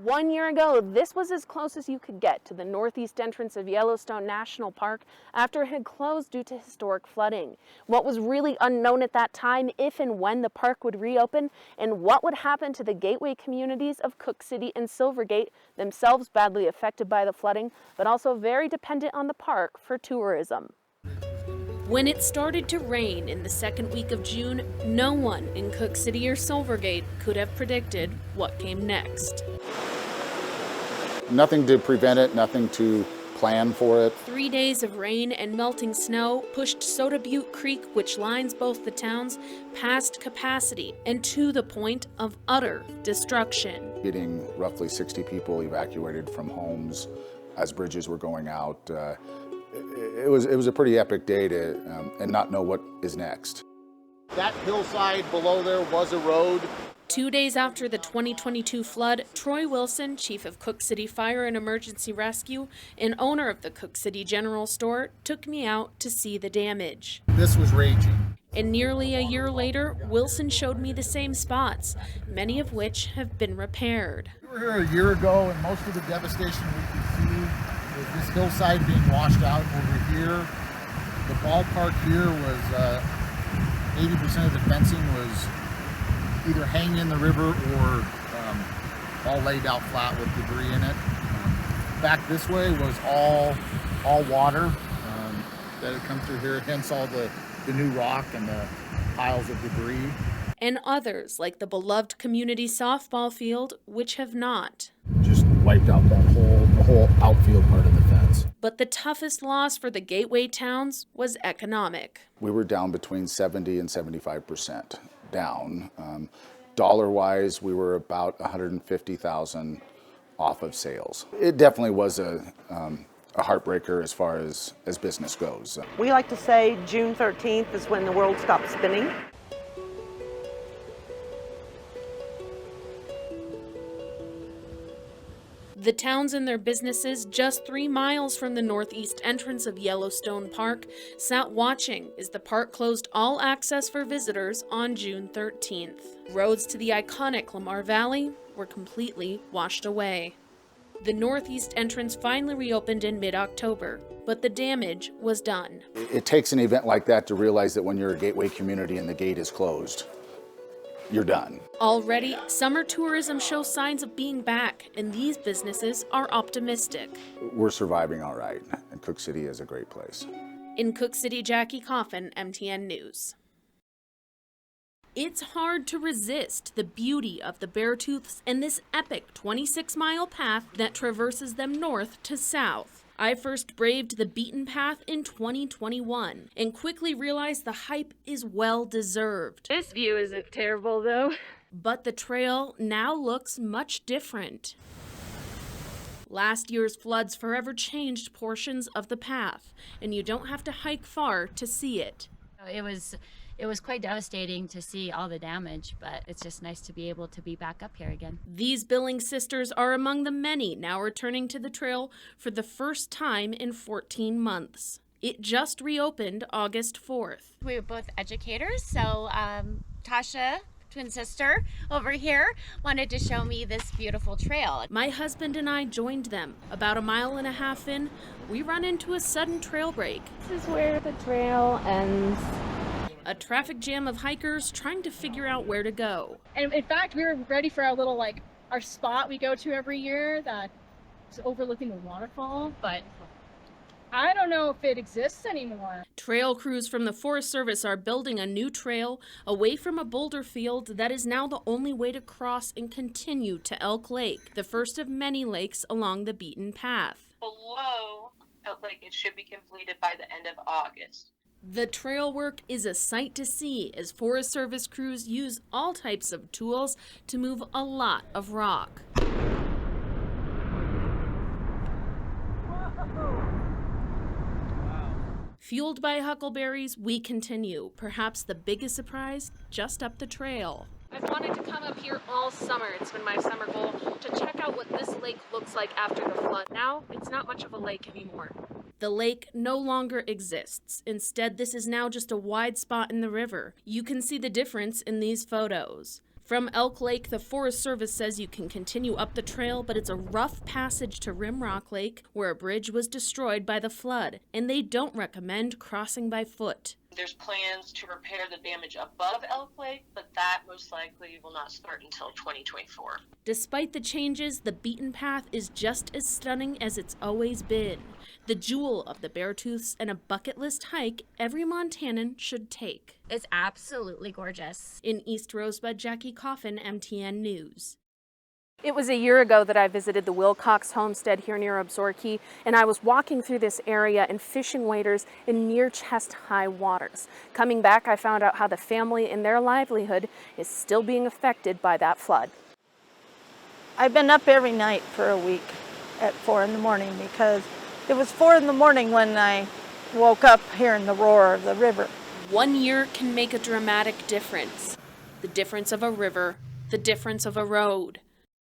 1 year ago, this was as close as you could get to the northeast entrance of Yellowstone National Park after it had closed due to historic flooding. What was really unknown at that time, if and when the park would reopen, and what would happen to the gateway communities of Cook City and Silvergate, themselves badly affected by the flooding, but also very dependent on the park for tourism. When it started to rain in the second week of June, no one in Cook City or Silvergate could have predicted what came next. Nothing to prevent it, nothing to plan for it. 3 days of rain and melting snow pushed Soda Butte Creek, which lines both the towns, past capacity and to the point of utter destruction. Getting roughly 60 people evacuated from homes as bridges were going out. It was a pretty epic day to and not know what is next. That hillside below there was a road. 2 days after the 2022 flood, Troy Wilson, chief of Cook City Fire and Emergency Rescue and owner of the Cook City General Store, took me out to see the damage. This was raging. And nearly a year later, Wilson showed me the same spots, many of which have been repaired. We were here a year ago, and most of the devastation we could see was this hillside being washed out over here. The ballpark here was 80% of the fencing was either hanging in the river or all laid out flat with debris in it. Back this way was all water that had come through here, hence all the new rock and the piles of debris. And others, like the beloved community softball field, which have not. Just wiped out the whole outfield part of the fence. But the toughest loss for the gateway towns was economic. We were down between 70 and 75% down. Dollar-wise, we were about $150,000 off of sales. It definitely was a heartbreaker as far as business goes. We like to say June 13th is when the world stopped spinning. The towns and their businesses just 3 miles from the northeast entrance of Yellowstone Park sat watching as the park closed all access for visitors on June 13th. Roads to the iconic Lamar Valley were completely washed away. The northeast entrance finally reopened in mid-October, but the damage was done. It takes an event like that to realize that when you're a gateway community and the gate is closed, you're done. Already, summer tourism shows signs of being back, and these businesses are optimistic. We're surviving all right, and Cook City is a great place. In Cook City, Jackie Coffin, MTN News. It's hard to resist the beauty of the Beartooths and this epic 26-mile path that traverses them north to south. I first braved the beaten path in 2021 and quickly realized the hype is well deserved. This view isn't terrible though. But the trail now looks much different. Last year's floods forever changed portions of the path, and you don't have to hike far to see it. It was quite devastating to see all the damage, but it's just nice to be able to be back up here again. These Billings sisters are among the many now returning to the trail for the first time in 14 months. It just reopened August 4th. We were both educators, so Tasha, twin sister over here, wanted to show me this beautiful trail. My husband and I joined them. About 1.5 miles in, we run into a sudden trail break. This is where the trail ends. A traffic jam of hikers trying to figure out where to go. And in fact, we were ready for our little, our spot we go to every year that is overlooking the waterfall, but I don't know if it exists anymore. Trail crews from the Forest Service are building a new trail away from a boulder field that is now the only way to cross and continue to Elk Lake, the first of many lakes along the beaten path. Below Elk Lake, it should be completed by the end of August. The trail work is a sight to see as Forest Service crews use all types of tools to move a lot of rock. Fueled by huckleberries, we continue. Perhaps the biggest surprise just up the trail. I've wanted to come up here all summer. It's been my summer goal to check out what this lake looks like after the flood. Now, it's not much of a lake anymore. The lake no longer exists. Instead, this is now just a wide spot in the river. You can see the difference in these photos. From Elk Lake, the Forest Service says you can continue up the trail, but it's a rough passage to Rimrock Lake, where a bridge was destroyed by the flood, and they don't recommend crossing by foot. There's plans to repair the damage above Elk Lake, but that most likely will not start until 2024. Despite the changes, the beaten path is just as stunning as it's always been. The jewel of the Beartooths and a bucket list hike every Montanan should take. It's absolutely gorgeous. In East Rosebud, Jackie Coffin, MTN News. It was a year ago that I visited the Wilcox homestead here near Absaroka, and I was walking through this area in fishing waders in near chest-high waters. Coming back, I found out how the family and their livelihood is still being affected by that flood. I've been up every night for a week at 4 in the morning because it was 4 in the morning when I woke up hearing the roar of the river. 1 year can make a dramatic difference. The difference of a river, the difference of a road.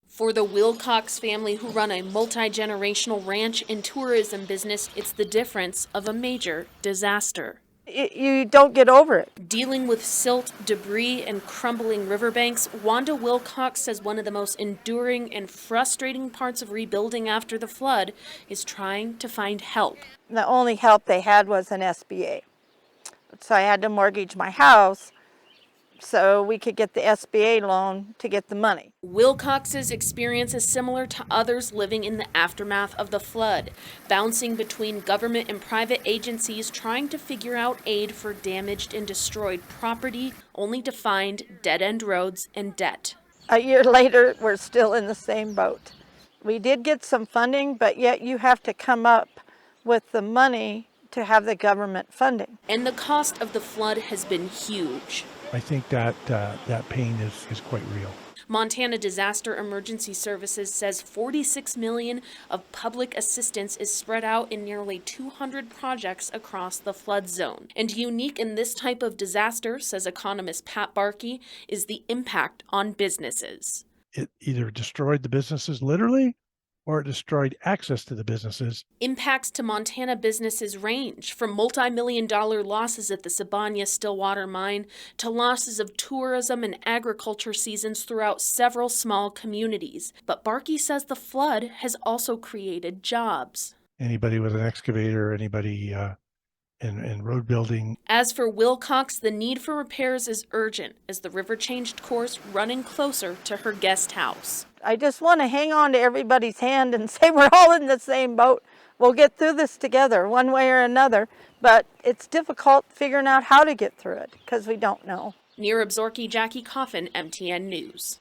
For the Wilcox family, who run a multi-generational ranch and tourism business, it's the difference of a major disaster. You don't get over it. Dealing with silt, debris, and crumbling riverbanks, Wanda Wilcox says one of the most enduring and frustrating parts of rebuilding after the flood is trying to find help. The only help they had was an SBA. So I had to mortgage my house so we could get the SBA loan to get the money. Wilcox's experience is similar to others living in the aftermath of the flood, bouncing between government and private agencies trying to figure out aid for damaged and destroyed property, only to find dead-end roads and debt. A year later, we're still in the same boat. We did get some funding, but yet you have to come up with the money to have the government funding. And the cost of the flood has been huge. I think that pain is quite real. Montana Disaster Emergency Services says $46 million of public assistance is spread out in nearly 200 projects across the flood zone. And unique in this type of disaster, says economist Pat Barkey, is the impact on businesses. It either destroyed the businesses literally, or it destroyed access to the businesses. Impacts to Montana businesses range from multi-million-dollar losses at the Sibanya-Stillwater mine to losses of tourism and agriculture seasons throughout several small communities. But Barkey says the flood has also created jobs. Anybody with an excavator, anybody in road building. As for Wilcox, the need for repairs is urgent as the river changed course, running closer to her guest house. I just want to hang on to everybody's hand and say we're all in the same boat. We'll get through this together one way or another, but it's difficult figuring out how to get through it because we don't know. Near Absaroka, Jackie Coffin, MTN News.